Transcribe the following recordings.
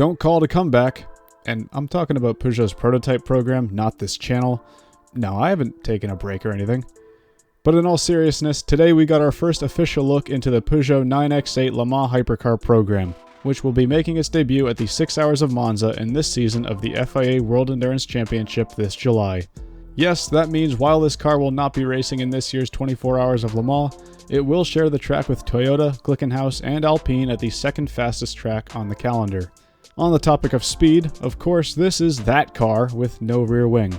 Don't call it a comeback. And I'm talking about Peugeot's prototype program, not this channel. No, I haven't taken a break or anything. But in all seriousness, today we got our first official look into the Peugeot 9X8 Le Mans Hypercar program, which will be making its debut at the 6 Hours of Monza in this season of the FIA World Endurance Championship this July. Yes, that means while this car will not be racing in this year's 24 Hours of Le Mans, it will share the track with Toyota, Glickenhaus, and Alpine at the second fastest track on the calendar. On the topic of speed, of course, this is that car with no rear wing.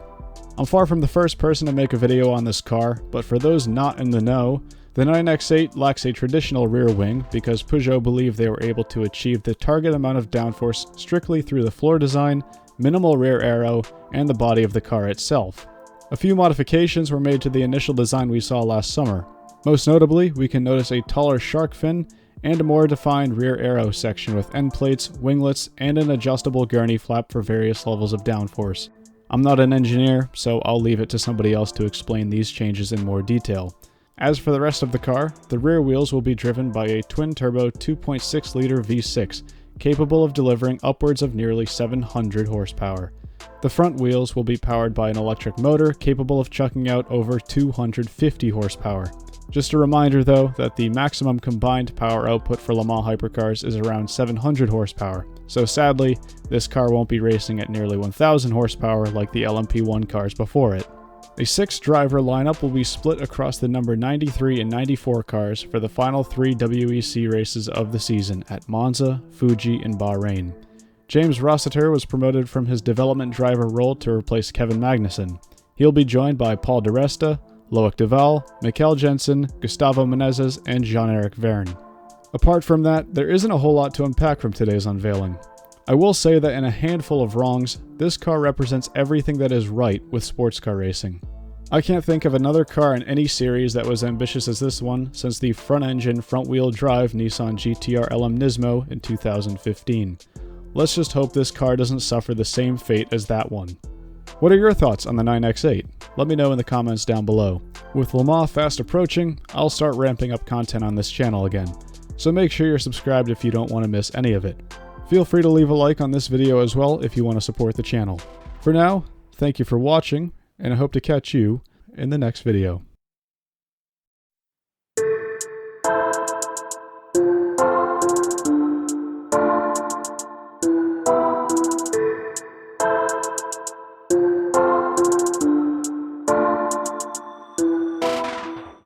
I'm far from the first person to make a video on this car, but for those not in the know, the 9X8 lacks a traditional rear wing because Peugeot believed they were able to achieve the target amount of downforce strictly through the floor design, minimal rear aero, and the body of the car itself. A few modifications were made to the initial design we saw last summer. Most notably, we can notice a taller shark fin and a more defined rear aero section with end plates, winglets, and an adjustable gurney flap for various levels of downforce. I'm not an engineer, so I'll leave it to somebody else to explain these changes in more detail. As for the rest of the car, the rear wheels will be driven by a twin-turbo 2.6-liter V6, capable of delivering upwards of nearly 700 horsepower. The front wheels will be powered by an electric motor capable of chucking out over 250 horsepower. Just a reminder though, that the maximum combined power output for Le Mans Hypercars is around 700 horsepower, so sadly, this car won't be racing at nearly 1000 horsepower like the LMP1 cars before it. A 6-driver lineup will be split across the number 93 and 94 cars for the final 3 WEC races of the season at Monza, Fuji, and Bahrain. James Rossiter was promoted from his development driver role to replace Kevin Magnussen. He'll be joined by Paul di Resta, Loic Duval, Mikel Jensen, Gustavo Menezes, and Jean-Eric Vergne. Apart from that, there isn't a whole lot to unpack from today's unveiling. I will say that in a handful of wrongs, this car represents everything that is right with sports car racing. I can't think of another car in any series that was ambitious as this one since the front-engine, front-wheel drive Nissan GT-R LM Nismo in 2015. Let's just hope this car doesn't suffer the same fate as that one. What are your thoughts on the 9X8? Let me know in the comments down below. With Le Mans fast approaching, I'll start ramping up content on this channel again, so make sure you're subscribed if you don't want to miss any of it. Feel free to leave a like on this video as well if you want to support the channel. For now, thank you for watching, and I hope to catch you in the next video.